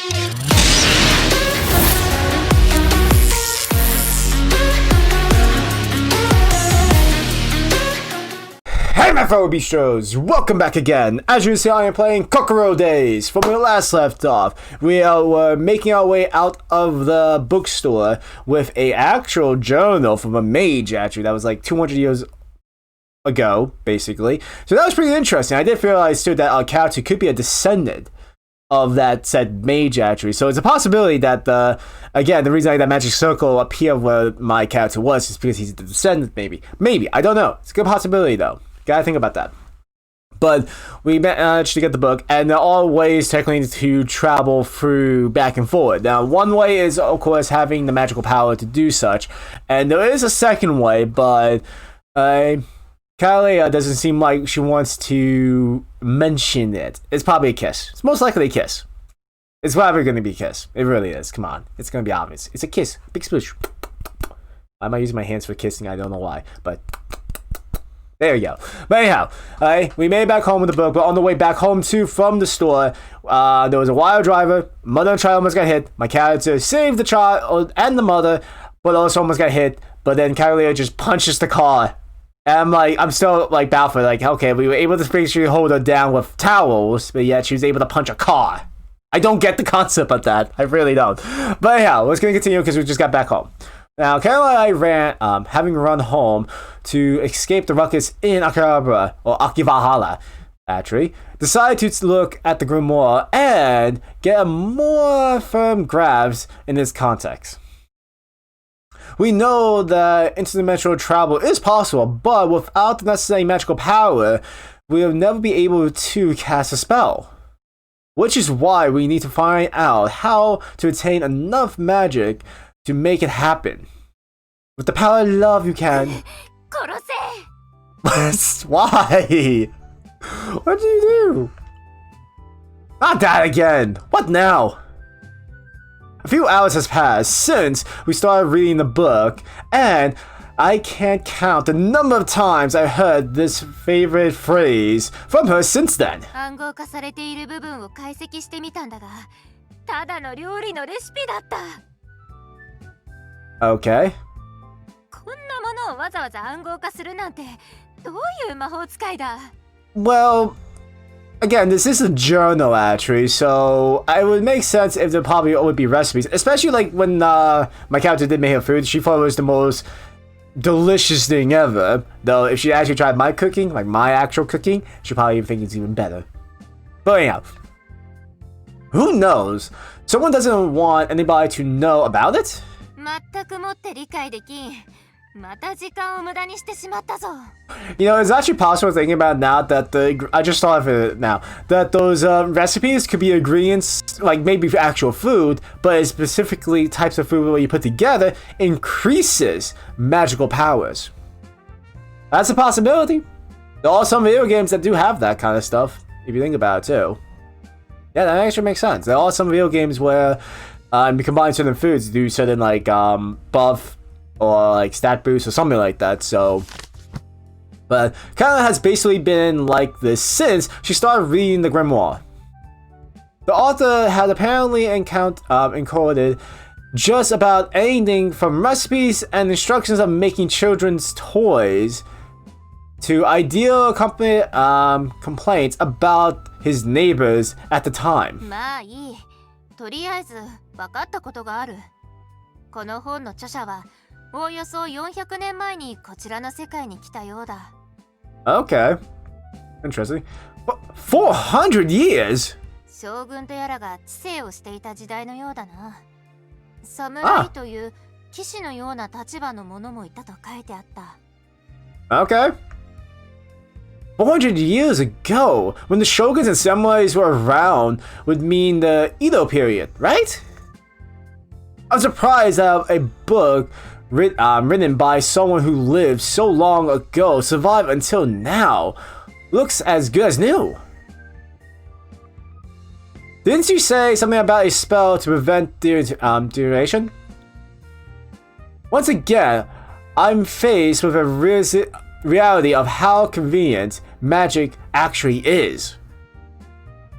Hey my fellow bistros, welcome back again. As you can see, I am playing Kukkoro Days. From where we last left off, we were making our way out of the bookstore with a actual journal from a mage, actually, that was like 200 years ago, basically. So that was pretty interesting. I did realize too that our character could be a descendant of that said mage, actually. So it's a possibility that, again, the reason I had that magic circle up here where my character was is because he's the descendant, maybe. Maybe, I don't know. It's a good possibility, though. Gotta think about that. But we managed to get the book, and there are ways technically to travel through back and forward. Now, one way is, of course, having the magical power to do such, and there is a second way, but Kalia doesn't seem like she wants to mention it. It's probably a kiss. It's most likely a kiss. It's probably going to be a kiss. It really is. Come on. It's going to be obvious. It's a kiss. Big sploosh. I might use my hands for kissing. I don't know why, but there you go. But anyhow, we made it back home with the book, but on the way back home too from the store, there was a wild driver. Mother and child almost got hit. My character saved the child and the mother, but also almost got hit. But then Kalia just punches the car. And I'm still baffled. Okay, we were able to basically hold her down with towels, but yet she was able to punch a car. I don't get the concept of that. I really don't. But anyhow, let's continue because we just got back home. Now, Kalia and I having run home to escape the ruckus in Akihabara, or Akivalhalla, actually, decided to look at the grimoire and get a more firm grasp in this context. We know that interdimensional travel is possible, but without the necessary magical power, we'll never be able to cast a spell. Which is why we need to find out how to attain enough magic to make it happen. With the power of love, you can. Why? What did you do? Not that again. What now? A few hours has passed since we started reading the book, and I can't count the number of times I heard this favorite phrase from her since then. Okay. Well, again, this is a journal actually, so it would make sense if there probably would be recipes, especially when my character did make her food. She thought it was the most delicious thing ever, though if she actually tried my cooking, my actual cooking, she'd probably think it's even better. But anyhow, who knows? Someone doesn't want anybody to know about it? You know, it's actually possible thinking about it now that I just thought of it now, that those recipes could be ingredients, maybe for actual food, but specifically types of food where you put together increases magical powers. That's a possibility. There are some video games that do have that kind of stuff, if you think about it too. Yeah, that actually makes sense. There are some video games where you combine certain foods to do certain buff or stat boost or something like that. So, but Kalia has basically been like this since she started reading the grimoire. The author had apparently encoded just about anything from recipes and instructions of making children's toys to ideal complaints about his neighbors at the time. Okay. Interesting. 400 years? Okay. 400 years ago, when the shoguns and samurais were around, would mean the Edo period, right? I'm surprised that a book written by someone who lived so long ago survived until now. Looks as good as new. Didn't you say something about a spell to prevent duration? Once again, I'm faced with a reality of how convenient magic actually is.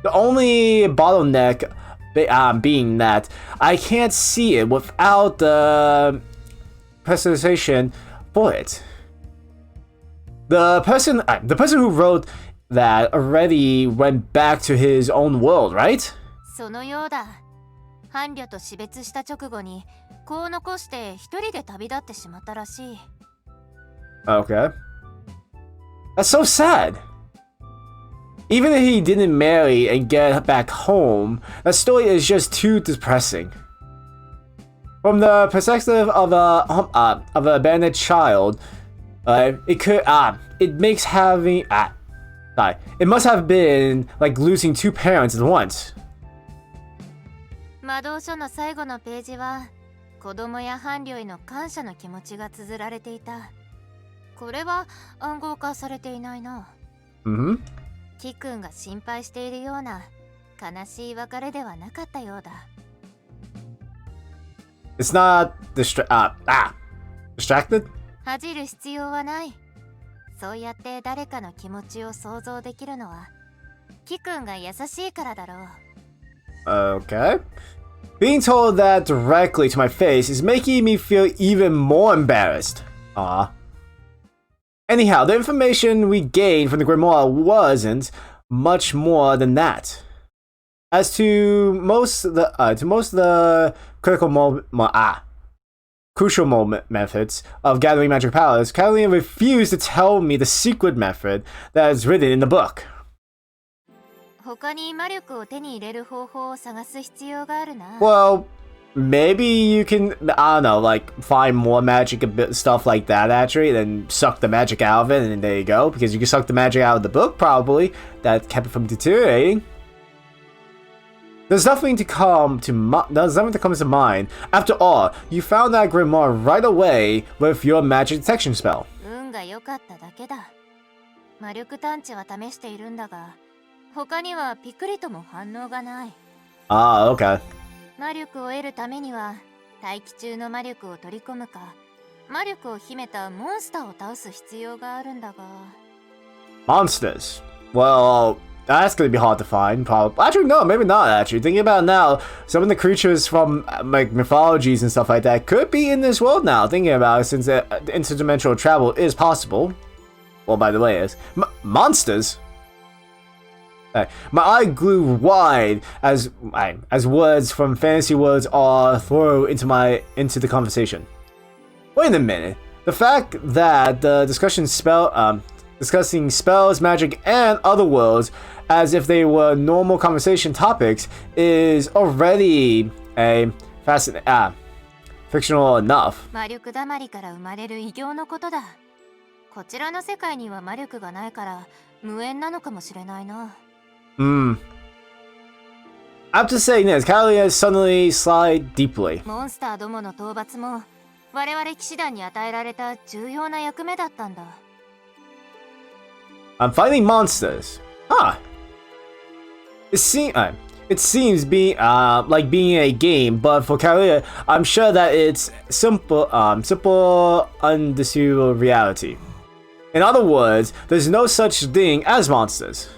The only bottleneck being that I can't see it without the presentation for it. The person who wrote that already went back to his own world, right? そのようだ。伴侶と死別した直後に子を残して一人で旅立ってしまったらしい。Okay. That's so sad. Even if he didn't marry and get back home, that story is just too depressing. From the perspective of an abandoned child, it makes having it must have been like losing two parents at once. 魔導書の最後のページは子供や伴侶への感謝の気持ちが綴られていた。これは暗号化されていないな。キ君が心配しているような悲しい別れではなかったようだ。It's not distracted? 恥じる必要はない。そうやって誰かの気持ちを想像できるのはキ君が優しいからだろう。Okay. Being told that directly to my face is making me feel even more embarrassed. Anyhow, the information we gained from the grimoire wasn't much more than that. As to most of the crucial methods of gathering magic powers, Catalina refused to tell me the secret method that is written in the book. 他に魔力を手に入れる方法を探す必要があるな。Well, maybe you can, I don't know, like find more magic, a bit stuff like that actually, then suck the magic out of it, and then there you go. Because you can suck the magic out of the book, probably, that kept it from deteriorating. There's nothing to come to mind. After all, you found that grimoire right away with your magic detection spell. 運が良かっただけだ。魔力探知は試しているんだが、他にはピクリとも反応がない。Okay. 魔力を得るためには大気中の魔力を取り込むか、魔力を秘めたモンスターを倒す必要があるんだが。Monsters. Well, that's gonna be hard to find. Probably. Actually, no, maybe not. Actually, thinking about it now, some of the creatures from like mythologies and stuff like that could be in this world now. Thinking about it, since interdimensional travel is possible. Well, by the way, is monsters. My eye grew wide as words from fantasy words are thrown into the conversation. Wait a minute. The fact that the discussing spells, magic, and other worlds as if they were normal conversation topics is already fictional enough. 魔力だまりから生まれる異形のことだ。こちらの世界には魔力がないから無縁なのかもしれないな。After saying this, Kalia suddenly sighed deeply. モンスターどもの討伐も我々騎士団に与えられた重要な役目だったんだ。I'm fighting monsters. It seems like being a game, but for Kalia, I'm sure that it's simple, undisputable reality. In other words, there's no such thing as monsters.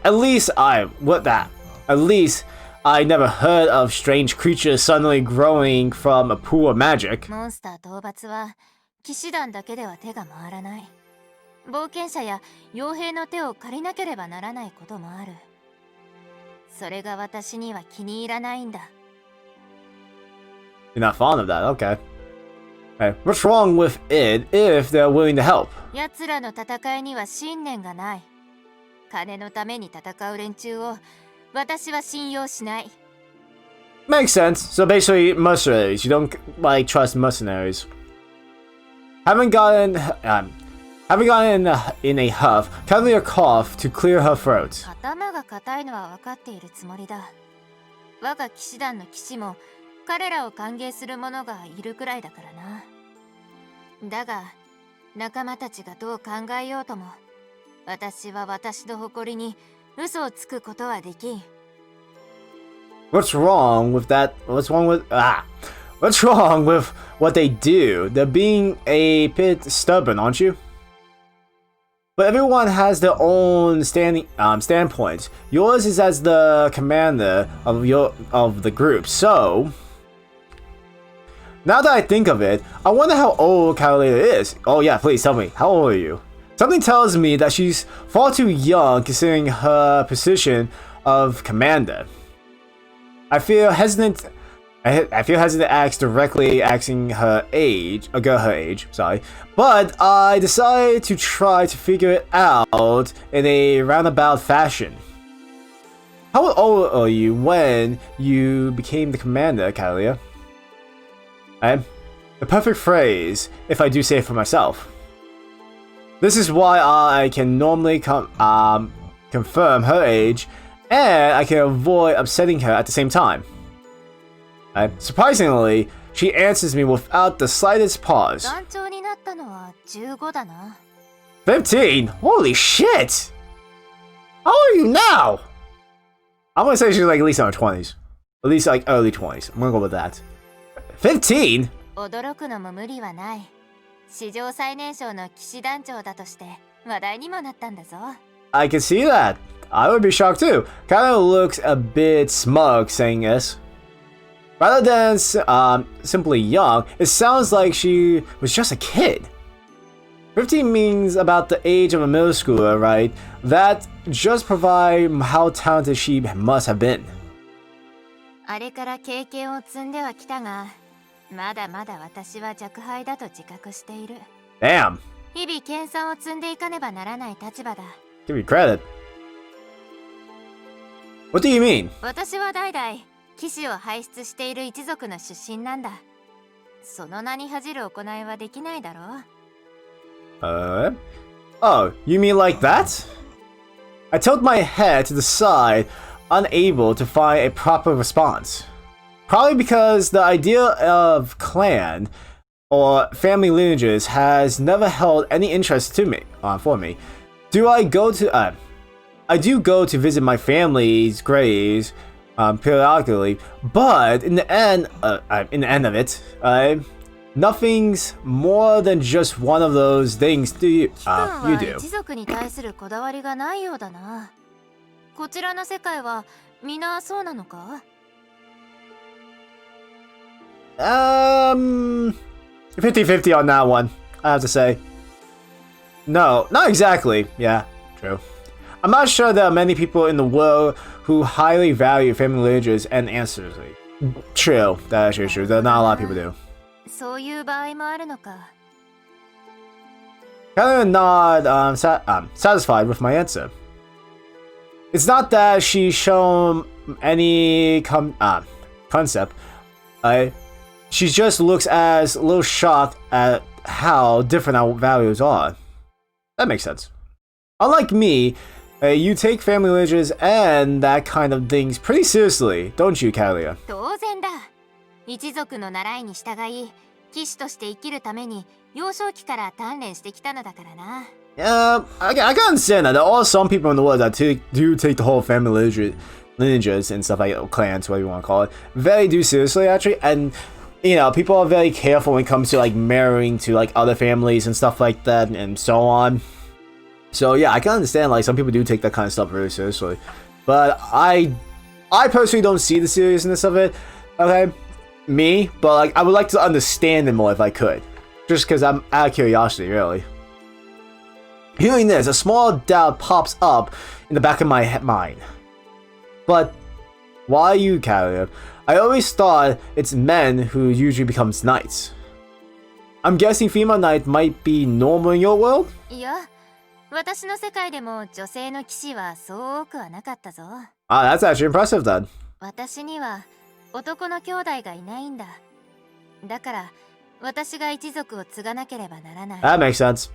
At least I never heard of strange creatures suddenly growing from a pool of magic. モンスター討伐は騎士団だけでは手が回らない。冒険者や傭兵の手を借りなければならないこともある。それが私には気に入らないんだ。You're not fond of that, okay. What's wrong with it if they're willing to help? 奴らの戦いには信念がない。金のために戦う連中を私は信用しない。Makes sense. So basically, mercenaries. You don't like trust mercenaries. Having gotten in a huff, Kalia coughed to clear her throat. 頭が硬いのは分かっているつもりだ。我が騎士団の騎士も彼らを歓迎する者がいるくらいだからな。だが仲間たちがどう考えようとも、私は私の誇りに嘘をつくことはできん。What's wrong with what they do? They're being a bit stubborn, aren't you? but everyone has their own standpoint. Yours is as the commander of the group. So now that I think of it, I wonder how old Carolina is. Oh yeah, please tell me. How old are you? Something tells me that she's far too young considering her position of commander. I feel hesitant to ask directly asking her age, a girl her age, sorry. But I decided to try to figure it out in a roundabout fashion. How old are you when you became the commander, Kalia? The perfect phrase, if I do say it for myself. This is why I can normally confirm her age, and I can avoid upsetting her at the same time. Surprisingly, she answers me without the slightest pause. 15? Holy shit! How old are you now? I'm gonna say she's like at least in her 20s. At least like early 20s. I'm gonna go with that. 15? 驚くのも無理はない。史上最年少の騎士団長だとして話題にもなったんだぞ。I can see that. I would be shocked too. Kinda looks a bit smug saying this. Rather than simply young, it sounds like she was just a kid. 15 means about the age of a middle schooler, right? That just provides how talented she must have been. あれから経験を積んではきたが、まだまだ私は弱敗だと自覚している。Damn. 日々研鑽を積んでいかねばならない立場だ。Give me credit. What do you mean? 私は代々騎士を輩出している一族の出身なんだ。その名に恥じる行いはできないだろう。Oh, you mean like that? I tilted my head to the side, unable to find a proper response. Probably because the idea of clan or family lineages has never held any interest to me, for me. I do go to visit my family's graves periodically, but in the end of it, nothing's more than just one of those things you do. 一族に対するこだわりがないようだな。こちらの世界は皆そうなのか？50-50 on that one, I have to say. No, not exactly. Yeah, true. I'm not sure there are many people in the world who highly value family lineages and ancestry. True, that is true. There are not a lot of people do. そういう場合もあるのか。Kind of not satisfied with my answer. It's not that she's shown any concept. She just looks as a little shocked at how different our values are. That makes sense. Unlike me, you take family lineages and that kind of things pretty seriously, don't you, Kalia? 当然だ。一族の習いに従い、騎士として生きるために幼少期から鍛錬してきたのだからな。I can understand that. There are some people in the world that do take the whole family lineages and stuff like clans, whatever you want to call it, very do seriously actually, and you know, people are very careful when it comes to like marrying to like other families and stuff like that and so on. So yeah, I can understand like some people do take that kind of stuff very seriously, but I personally don't see the seriousness of it. Okay, me, but like I would like to understand it more if I could, just because I'm out of curiosity, really. Hearing this, a small doubt pops up in the back of my mind. But why you, Caleb? I always thought it's men who usually becomes knights. I'm guessing female knight might be normal in your world? いや、私の世界でも女性の騎士はそう多くはなかったぞ。Ah, that's actually impressive then. 私には男の兄弟がいないんだ。だから私が一族を継がなければならない。That makes sense.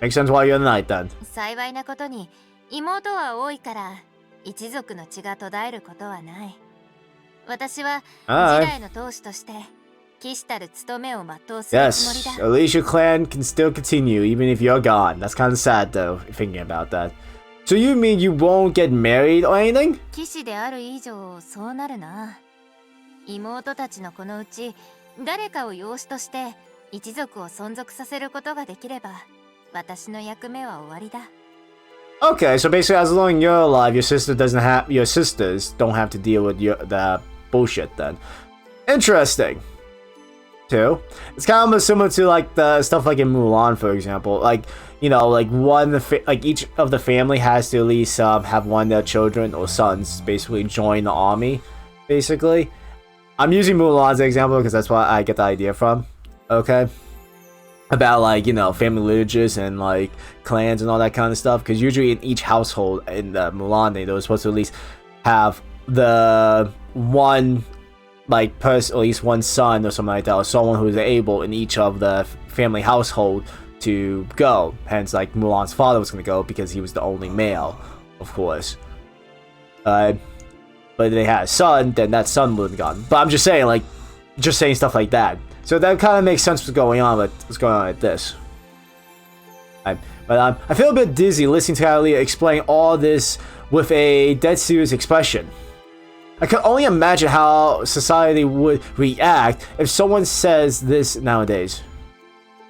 Makes sense why you're the knight then. 幸いなことに妹は多いから一族の血が途絶えることはない。私は時代の当主として騎士たる務めを全うするつもりだ。Yes, at least your clan can still continue even if you're gone. That's kind of sad though, thinking about that. So you mean you won't get married or anything? 騎士である以上そうなるな。妹たちのこのうち誰かを養子として一族を存続させることができれば私の役目は終わりだ。 Okay, so basically, as long as you're alive, your sisters don't have to deal with the bullshit then. Interesting. Too. It's kind of similar to like the stuff like in Mulan, for example. Like, you know, like each of the family has to at least have one of their children or sons basically join the army. Basically, I'm using Mulan as an example because that's what I get the idea from. Okay. About like, you know, family lineages and like clans and all that kind of stuff, because usually in each household in the Mulan they were supposed to at least have the one like person, or at least one son or something like that, or someone who is able in each of the family household to go. Hence, like Mulan's father was going to go because he was the only male, of course. But if they had a son, then that son would have gone. But I'm just saying, like, just saying stuff like that. So that kind of makes sense what's going on with this. But I feel a bit dizzy listening to Kalia explain all this with a dead serious expression. I can only imagine how society would react if someone says this nowadays.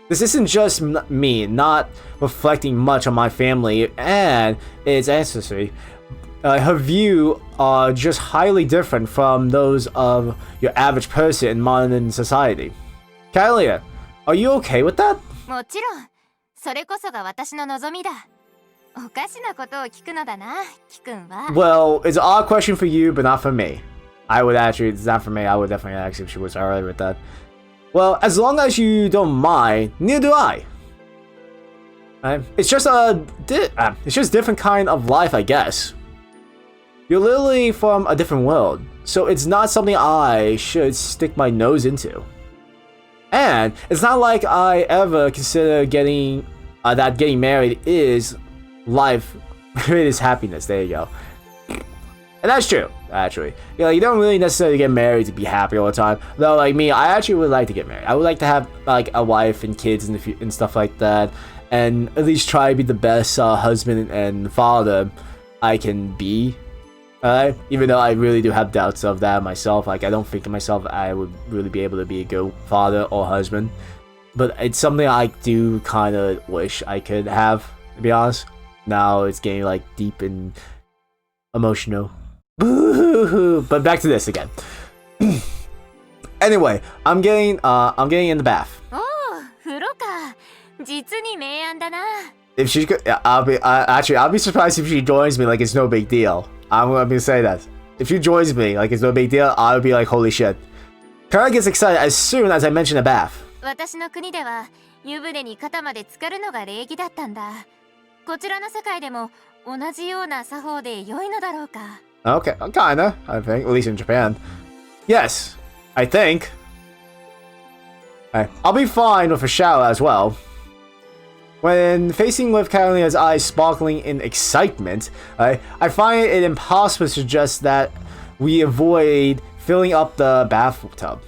This isn't just me not reflecting much on my family and its ancestry. Her view are just highly different from those of your average person in modern society. Kalia, are you okay with that? もちろん、それこそが私の望みだ。おかしなことを聞くのだな、キ君は。Well, it's an odd question for you, but not for me. It's not for me. I would definitely ask if she was alright with that. Well, as long as you don't mind, neither do I. It's just different kind of life, I guess. You're literally from a different world, so it's not something I should stick my nose into. And it's not like I ever consider getting married is life, it is happiness. There you go. And that's true, actually. You know, you don't really necessarily get married to be happy all the time. Though, like me, I actually would like to get married. I would like to have like a wife and kids and stuff like that, and at least try to be the best husband and father I can be. Even though I really do have doubts of that myself. Like, I don't think of myself I would really be able to be a good father or husband. But it's something I do kind of wish I could have, to be honest. Now it's getting like deep and emotional. Boo-hoo-hoo. But back to this again. Anyway, I'm getting in the bath. Oh, 風呂か。実に明暗だな。If she could, I'll be surprised if she joins me. Like, it's no big deal. I'm gonna say that. If she joins me, like, it's no big deal, I'll be like, holy shit. Kara gets excited as soon as I mention a bath. 私の国では湯船に肩まで浸かるのが礼儀だったんだ。こちらの世界でも同じような作法で良いのだろうか。Okay, kinda, I think, at least in Japan. Yes, I think. I'll be fine with a shower as well. When facing with Carolina's eyes sparkling in excitement, I find it impossible to suggest that we avoid filling up the bathtub.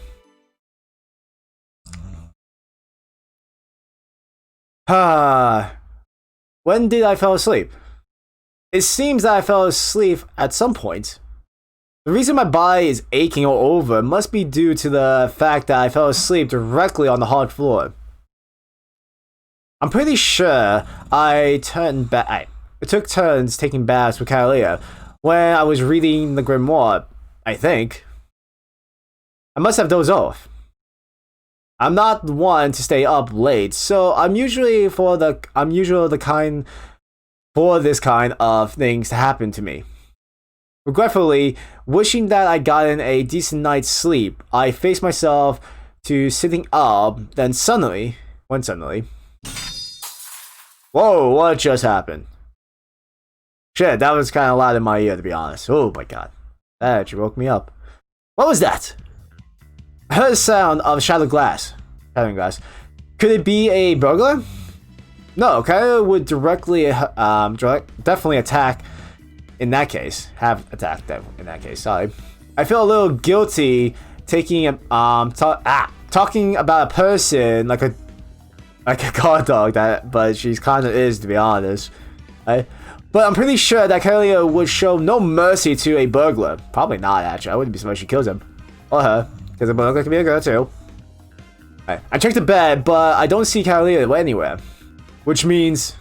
When did I fall asleep? It seems that I fell asleep at some point. The reason my body is aching all over must be due to the fact that I fell asleep directly on the hard floor. I'm pretty sure I took turns taking baths with Kalia when I was reading the grimoire, I think. I must have dozed off. I'm not one to stay up late, so I'm usually the kind for this kind of things to happen to me. Regretfully, wishing that I'd gotten a decent night's sleep, I faced myself to sitting up, then suddenly... Whoa, what just happened? Shit, that was kind of loud in my ear, to be honest. Oh my god. That actually woke me up. What was that? I heard the sound of shattering glass. Could it be a burglar? No, Kaya would definitely attack in that case. Have attacked them in that case, sorry. I feel a little guilty taking talking about a person like a guard dog, but she's kind of is, to be honest. Right? But I'm pretty sure that Kalia would show no mercy to a burglar. Probably not, actually. I wouldn't be surprised she kills him. Or her. Because a burglar can be a girl, too. Right. I checked the bed, but I don't see Kalia anywhere. Which means...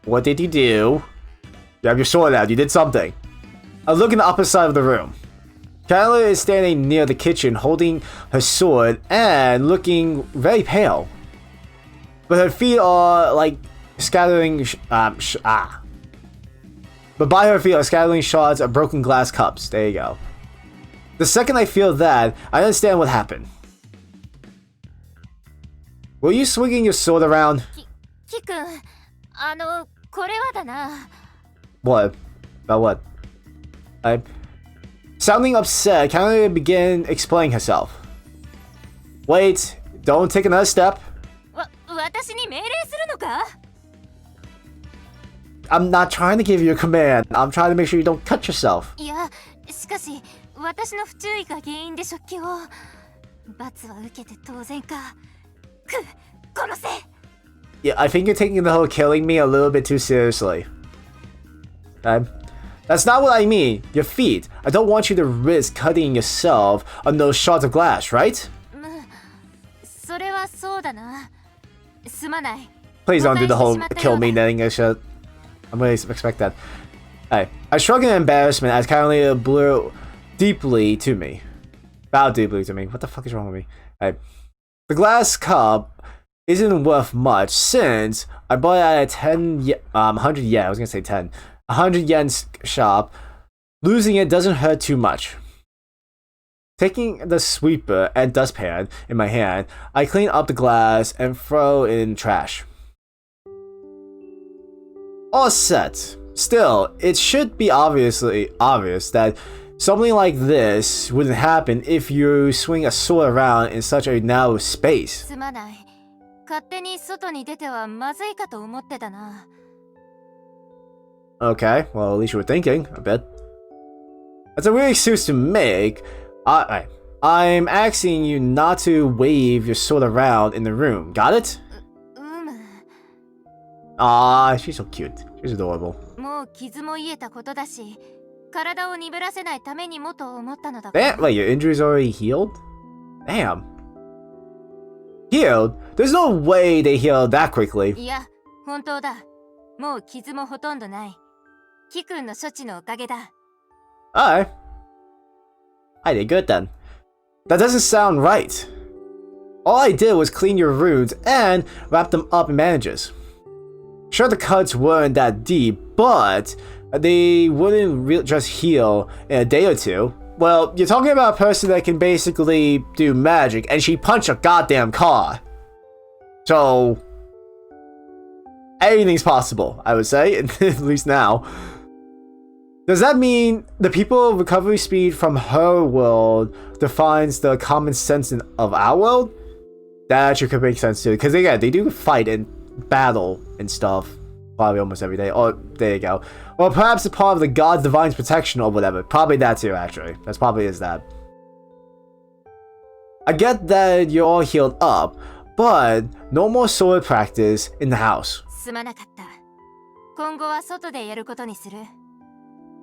What did you do? You have your sword out. You did something. I look in the upper side of the room. Kyla is standing near the kitchen holding her sword and looking very pale. But her feet are like scattering... But by her feet are scattering shards of broken glass cups. There you go. The second I feel that, I understand what happened. Were you swinging your sword around? Ki-kun, これはだな。 What? About what? Sounding upset, Kyla began explaining herself. Wait, don't take another step. 私に命令するのか? I'm not trying to give you a command. I'm trying to make sure you don't cut yourself. いや、しかし、私の不注意が原因で食器を。罰は受けて当然か。殺せ! Yeah, I think you're taking the whole killing me a little bit too seriously. That's not what I mean. Your feet. I don't want you to risk cutting yourself on those shards of glass, right? それはそうだな。すまない。 Please don't do the whole kill me netting shit. I'm really expect that. Hey, I shrug in embarrassment as Kyla blew deeply to me. Bowed deeply to me. What the fuck is wrong with me? Hey, the glass cup isn't worth much since I bought it at a 100 yen. I was gonna say 10. 100 yen shop. Losing it doesn't hurt too much. Taking the sweeper and dustpan in my hand, I clean up the glass and throw it in trash. All set. Still, it should be obviously obvious that something like this wouldn't happen if you swing a sword around in such a narrow space. すまない。勝手に外に出てはまずいかと思ってたな。 Okay, well, at least you were thinking a bit. That's a weird excuse to make. I'm asking you not to wave your sword around in the room. Got it? Ah, she's so cute. She's adorable. もう傷も癒えたことだし、体を鈍らせないためにもと思ったのだ。 Damn, wait, your injury's already healed? Damn. Healed? There's no way they healed that quickly. いや、本当だ。もう傷もほとんどない。キ君の処置のおかげだ。 Alright. I did good then. That doesn't sound right. All I did was clean your wounds and wrap them up in bandages. Sure, the cuts weren't that deep, but they wouldn't just heal in a day or two. Well, you're talking about a person that can basically do magic, and she punched a goddamn car. So, anything's possible, I would say, at least now. Does that mean the people recovery speed from her world defines the common sense of our world? That actually could make sense too, because again, they do fight and battle and stuff probably almost every day. Oh, there you go. Or perhaps it's part of the god's divine protection or whatever. Probably that too, actually. That's probably is that. I get that you're all healed up, but no more sword practice in the house. すまなかった。今後は外でやることにする。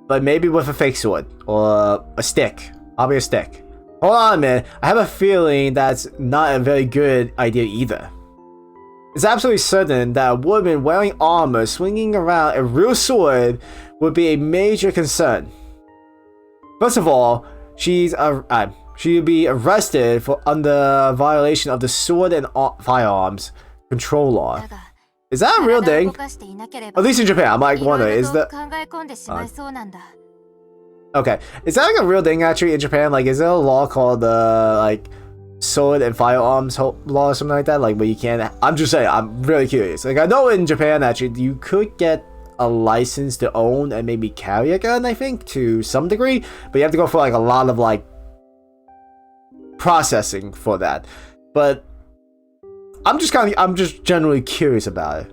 But maybe with a fake sword or a stick. Probably a stick. Hold on a minute. I have a feeling that's not a very good idea either. It's absolutely certain that a woman wearing armor swinging around a real sword would be a major concern. First of all, she would be arrested for under violation of the sword and firearms control law. Is that a real thing? At least in Japan, I'm like wondering, is that... Okay, is that like a real thing actually in Japan? Like, is there a law called like sword and firearms law or something like that? Like, where you can't... I'm just saying, I'm really curious. Like, I know in Japan actually, you could get a license to own and maybe carry a gun, I think, to some degree, but you have to go for like a lot of like processing for that. But I'm just generally curious about it.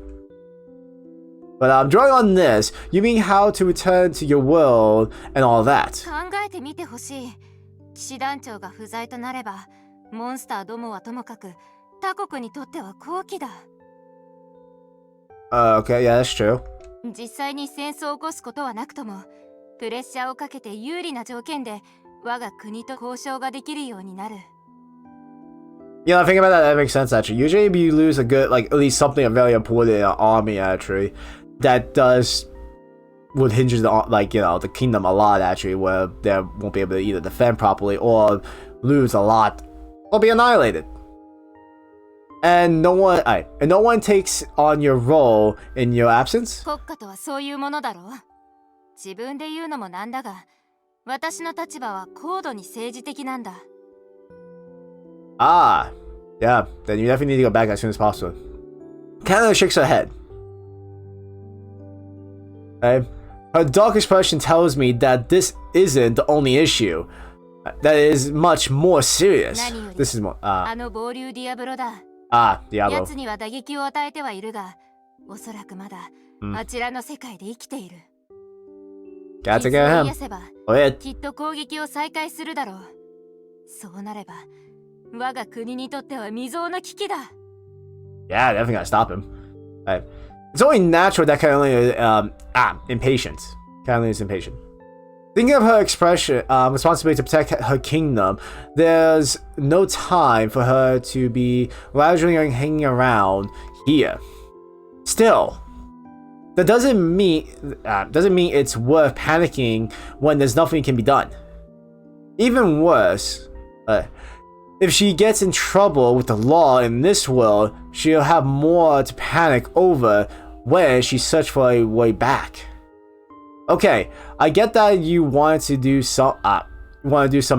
But drawing on this, you mean how to return to your world and all that. 考えてみてほしい。騎士団長が不在となれば、モンスターどもはともかく、他国にとっては好機だ。Okay, yeah, that's true. 実際に戦争を起こすことはなくとも、プレッシャーをかけて有利な条件で我が国と交渉ができるようになる。You know, think about that. That makes sense actually. Usually, if you lose a good, like at least something very important in an army actually, that would hinge the like the kingdom a lot actually, where they won't be able to either defend properly or lose a lot or be annihilated. And no one takes on your role in your absence. 国家とはそういうものだろう。自分で言うのもなんだが、私の立場は高度に政治的なんだ。Ah, yeah. Then you definitely need to go back as soon as possible. Canada shakes her head. Okay. Her dark expression tells me that this isn't the only issue. That is much more serious. This is more. あの暴流ディアブロだ。Diablo. 奴には打撃を与えてはいるが、おそらくまだあちらの世界で生きている。Gotta get him. 癒せば、きっと攻撃を再開するだろう。そうなれば、我が国にとっては未曾有の危機だ。Yeah, definitely gotta stop him. It's only natural that Carolina impatient. Carolina is impatient. Thinking of her expression, responsibility to protect her kingdom, there's no time for her to be lounging and hanging around here. Still, that doesn't mean it's worth panicking when there's nothing can be done. Even worse, if she gets in trouble with the law in this world, she'll have more to panic over when she searches for a way back. Okay, I get that you want to do some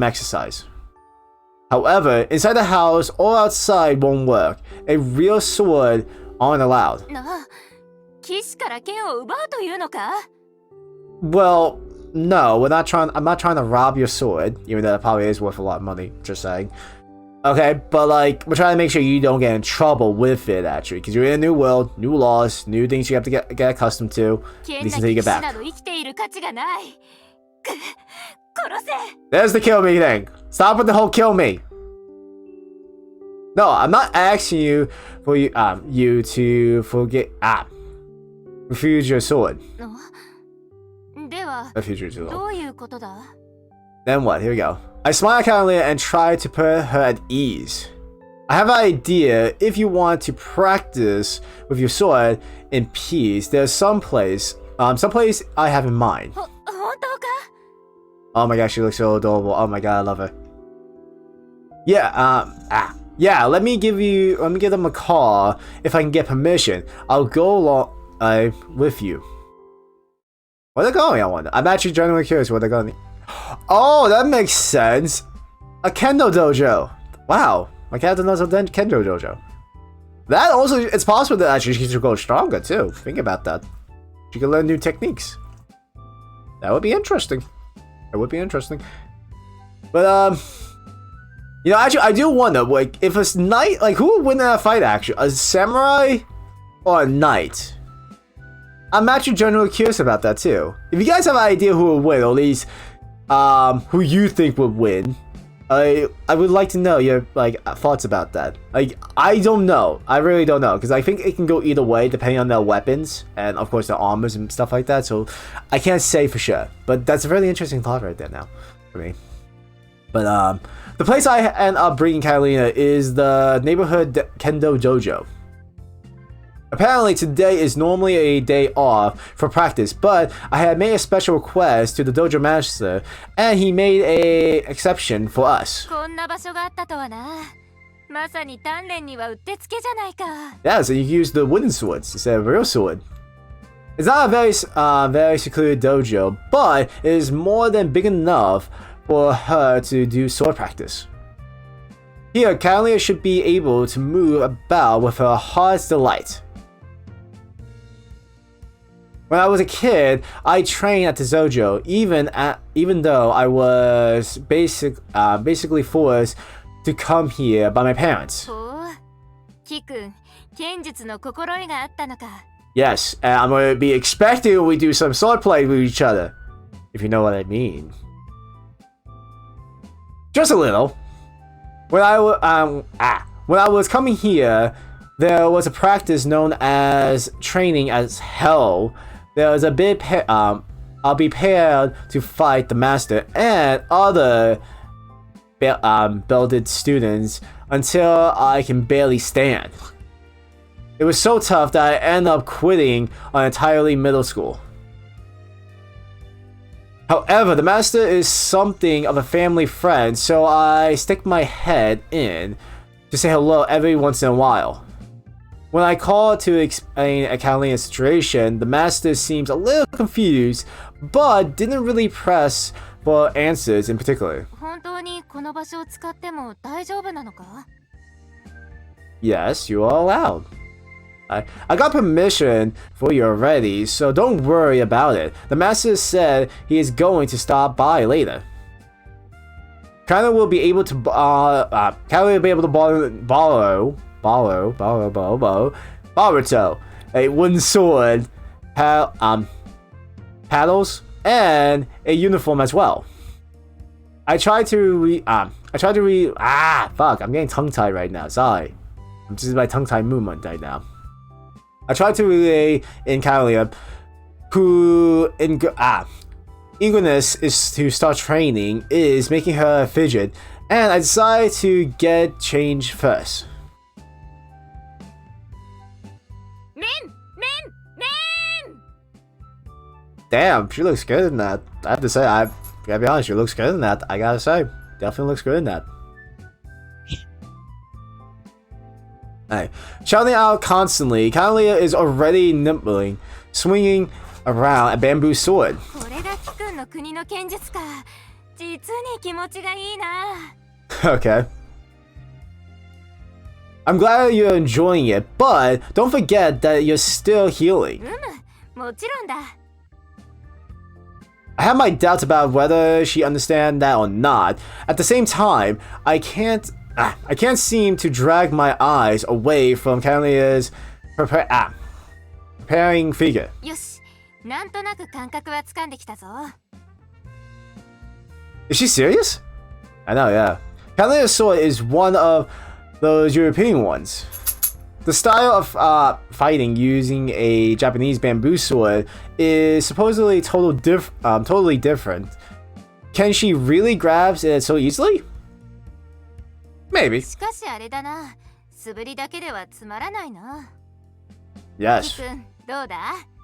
exercise. However, inside the house or outside won't work. A real sword aren't allowed. 騎士から剣を奪うというのか? Well, no, I'm not trying to rob your sword, even though it probably is worth a lot of money, just saying. Okay, but like, we're trying to make sure you don't get in trouble with it, actually, because you're in a new world, new laws, new things you have to get accustomed to, at least until you get back. There's the kill me thing. Stop with the whole kill me. No, I'm not asking you for you to refuse your sword. Refuse your sword. Then what? Here we go. I smile at Catalina and try to put her at ease. I have an idea. If you want to practice with your sword in peace, there's some place I have in mind. Oh my gosh, she looks so adorable. Oh my god, I love her. Yeah, let me give them a call if I can get permission. I'll go along with you. Where are they going, I wonder? I'm actually genuinely curious where they're going. Oh, that makes sense. A kendo dojo. Wow, my character knows a kendo dojo. That also, it's possible that actually she should go stronger too. Think about that. She can learn new techniques. That would be interesting. It would be interesting. But actually, I do wonder, like, if a knight, like, who would win in a fight? Actually, a samurai or a knight? I'm actually generally curious about that too. If you guys have an idea who would win, or at least who you think would win, I would like to know your thoughts about that. Like, I don't know. I really don't know, because I think it can go either way depending on their weapons and of course their armors and stuff like that. So I can't say for sure, but that's a really interesting thought right there now for me. But the place I end up bringing Catalina is the neighborhood kendo dojo. Apparently today is normally a day off for practice, but I had made a special request to the dojo master and he made an exception for us. Yeah, so you use the wooden swords instead of a real sword. It's not a very secluded dojo, but it is more than big enough for her to do sword practice. Here, Catalina should be able to move about with her heart's delight. When I was a kid, I trained at the dojo, even though I was basically forced to come here by my parents. Yes, and I'm going to be expecting we do some swordplay with each other, if you know what I mean. Just a little. When I was coming here, there was a practice known as training as hell. There was a bit I'll be paired to fight the master and other belted students until I can barely stand. It was so tough that I ended up quitting on entirely middle school. However, the master is something of a family friend, so I stick my head in to say hello every once in a while. When I call to explain a Catalina situation, the master seems a little confused, but didn't really press for answers in particular. 本当にこの場所を使っても大丈夫なのか? Yes, you are allowed. I got permission for you already, so don't worry about it. The master said he is going to stop by later. Kana will be able to borrow Baruto, a wooden sword, paddles, and a uniform as well. I'm getting tongue-tied right now, sorry. This is my tongue-tied movement right now. I tried to relay in Catalina, who eagerness is to start training is making her fidget, and I decided to get changed first. Men! Damn, she looks good in that. I have to say, I gotta be honest, she looks good in that. I gotta say, definitely looks good in that. Hey, shouting out constantly, Catalina is already nibbling, swinging around a bamboo sword. これがキ君の国の剣術か。実に気持ちがいいな。Okay. I'm glad you're enjoying it, but don't forget that you're still healing. もちろんだ。I have my doubts about whether she understands that or not. At the same time, I can't seem to drag my eyes away from Catalina's preparing figure. よし、なんとなく感覚は掴んできたぞ。Is she serious? I know, yeah. Catalina's sword is one of those European ones. The style of fighting using a Japanese bamboo sword is supposedly totally different. Can she really grab it so easily? Maybe. しかしあれだな。素振りだけではつまらないな。 Yes. キ君、どうだ?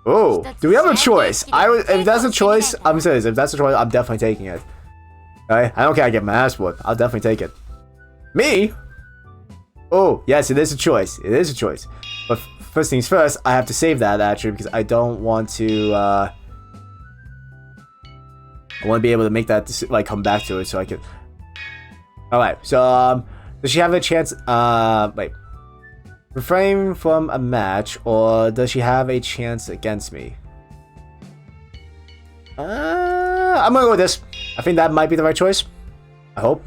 Oh, do we have a choice? If that's a choice, I'm serious. If that's a choice, I'm definitely taking it. Okay? I don't care. I get my ass whooped. I'll definitely take it. Me? Oh, yes, it is a choice. It is a choice. But first things first, I have to save that actually because I don't want to. I want to be able to make that like come back to it so I can. All right. So does she have a chance? Wait. Refrain from a match, or does she have a chance against me? I'm gonna go with this. I think that might be the right choice. I hope.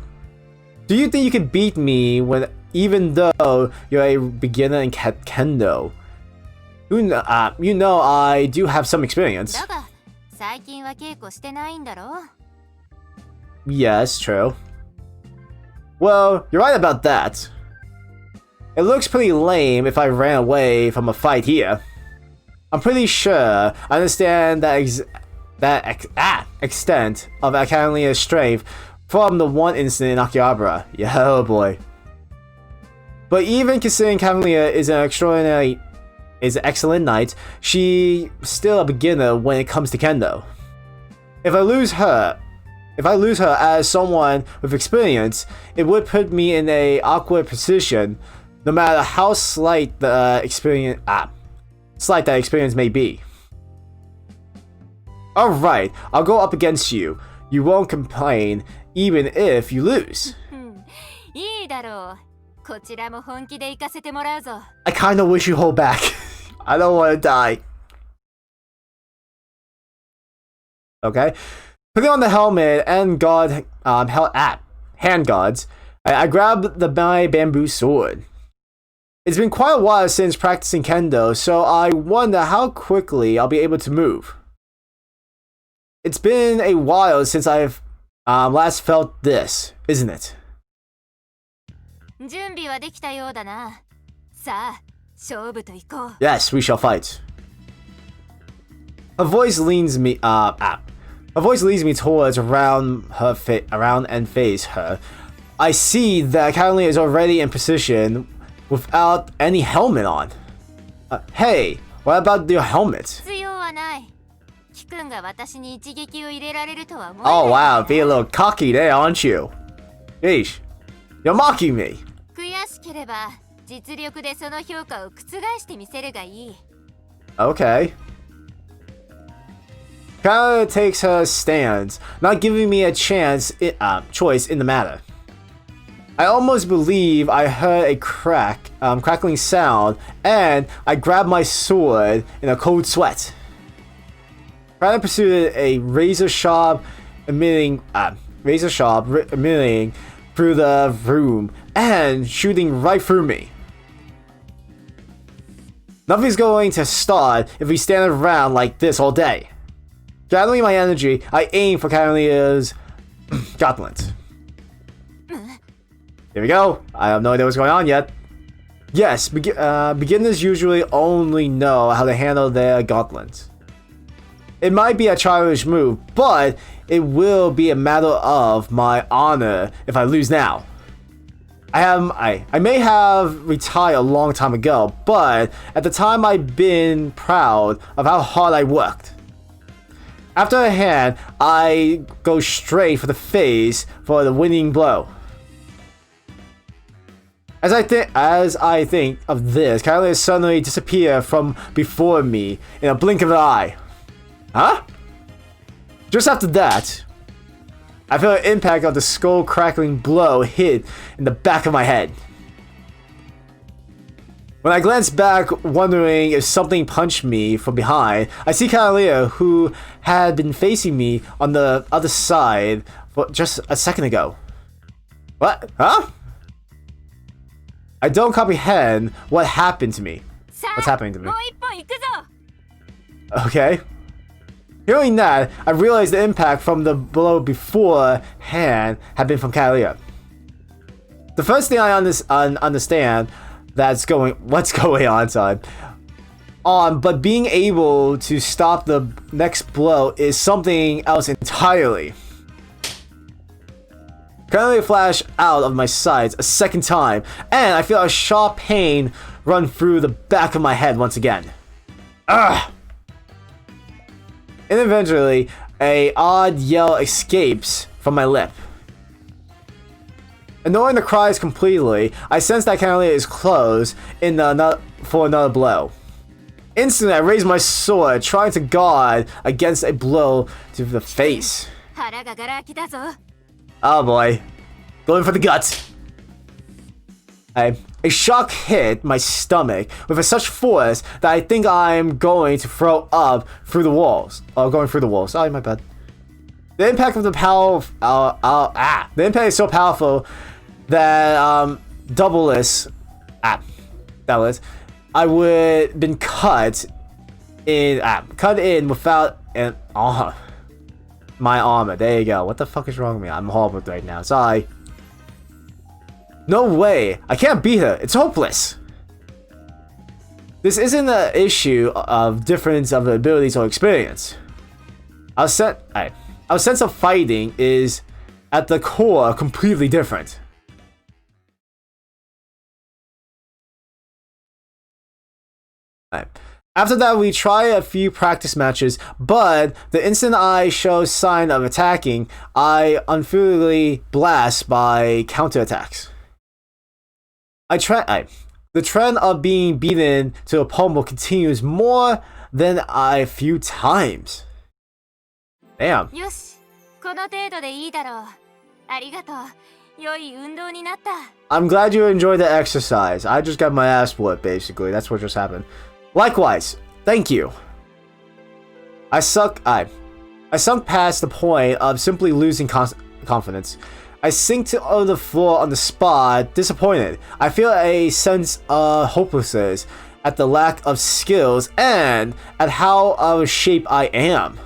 Do you think you can beat me when, even though you're a beginner in kendo? You know I do have some experience. だが、最近は稽古してないんだろ? Yes, true. Well, you're right about that. It looks pretty lame if I ran away from a fight here. I'm pretty sure I understand that extent of Catalina's strength from the one incident in Akihabara. Yeah, oh boy. But even considering Catalina is an excellent knight, she's still a beginner when it comes to kendo. If I lose her as someone with experience, it would put me in an awkward position, no matter how slight the experience may be. Alright, I'll go up against you. You won't complain, even if you lose. いいだろう。こちらも本気で行かせてもらうぞ。 I kinda wish you hold back. I don't wanna die. Okay. Putting on the helmet and hand guards, I grab my bamboo sword. It's been quite a while since practicing kendo, so I wonder how quickly I'll be able to move. It's been a while since I've last felt this, isn't it? 準備はできたようだな。さあ、勝負と行こう。 Yes, we shall fight. Her voice leads me towards around and face her. I see that Catalina is already in position without any helmet on. Hey, what about your helmet? 必要はない。キ君が私に一撃を入れられるとは思えない。 Oh wow, be a little cocky there, aren't you? Yeesh, you're mocking me. 悔しければ実力でその評価を覆してみせるがいい。 Okay. Catalina takes her stance, not giving me a choice in the matter. I almost believe I heard a crackling sound, and I grabbed my sword in a cold sweat. Catalina pursued a razor sharp emitting through the room and shooting right through me. Nothing's going to start if we stand around like this all day. Gathering my energy, I aim for Catalina's gauntlet. Here we go. I have no idea what's going on yet. Yes, beginners usually only know how to handle their gauntlets. It might be a childish move, but it will be a matter of my honor if I lose now. I may have retired a long time ago, but at the time I've been proud of how hard I worked. After a hand, I go straight for the face for the winning blow. As I think of this, Catalina suddenly disappeared from before me in a blink of an eye. Huh? Just after that, I felt the impact of the skull-crackling blow hit in the back of my head. When I glanced back, wondering if something punched me from behind, I see Catalina, who had been facing me on the other side for just a second ago. What? Huh? I don't comprehend what happened to me. What's happening to me? Okay. Hearing that, I realized the impact from the blow beforehand had been from Catalina. The first thing I understand what's going on, but being able to stop the next blow is something else entirely. Catalina flashed out of my sights a second time, and I feel a sharp pain run through the back of my head once again. Ugh! And eventually, an odd yell escapes from my lip. Ignoring the cries completely, I sense that Catalina is close for another blow. Instantly, I raise my sword, trying to guard against a blow to the face. Oh boy. Going for the guts. A shock hit my stomach with such force that I think I'm going to throw up through the walls. Oh, going through the walls. Sorry, my bad. The impact of the the impact is so powerful that I would been cut in without an my armor. There you go. What the fuck is wrong with me? I'm horrible right now. Sorry. No way. I can't beat her. It's hopeless. This isn't an issue of difference of abilities or experience. Our sense of fighting is, at the core, completely different. After that, we try a few practice matches, but the instant I show sign of attacking, I unfairly blast by counterattacks. The trend of being beaten to a pummel continues more than a few times. Damn. I'm glad you enjoyed the exercise. I just got my ass whooped, basically. That's what just happened. Likewise, thank you. I sunk past the point of simply losing confidence. I sink to the floor on the spot, disappointed. I feel a sense of hopelessness at the lack of skills and at how out of shape I am.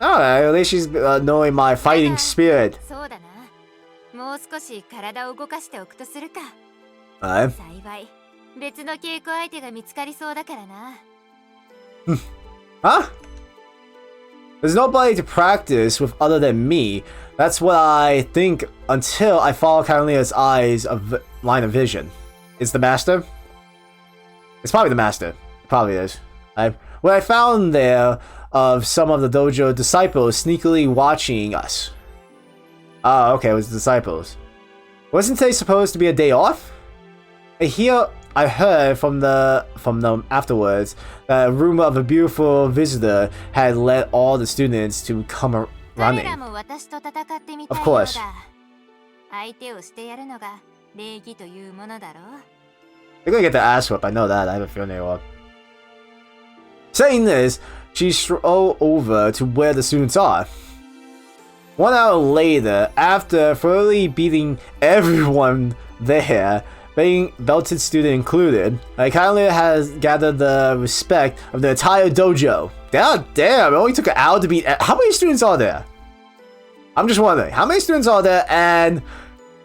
Oh, at least she's knowing my fighting spirit. Huh? There's nobody to practice with other than me. That's what I think until I follow Carolina's eyes of line of vision. It's the master? It's probably the master. It probably is. What I found there of some of the dojo disciples sneakily watching us. Oh, okay, it was the disciples. Wasn't today supposed to be a day off? I heard from them afterwards that a rumor of a beautiful visitor had led all the students to come running. Of course. They're gonna get their ass whipped, I know that. I have a feeling they will. Saying this, she strolled over to where the students are. 1 hour later, after thoroughly beating everyone there, being belted student included, Carolina has gathered the respect of the entire dojo. God damn, it only took an hour to beat. How many students are there? I'm just wondering, how many students are there and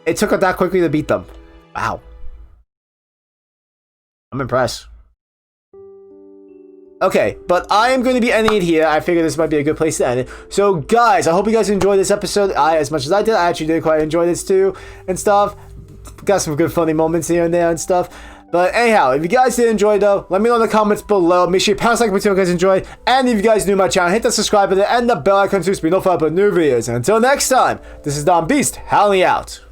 it took her that quickly to beat them? Wow. I'm impressed. Okay, but I am going to be ending it here. I figured this might be a good place to end it. So, guys, I hope you guys enjoyed this episode. As much as I did, I actually did quite enjoy this too and stuff. Got some good funny moments here and there and stuff. But anyhow, if you guys did enjoy though, let me know in the comments below. Make sure you pound like if you guys enjoyed. And if you guys new to my channel, hit the subscribe button and the bell icon to be notified about new videos. And until next time, this is dombeastx, howling out.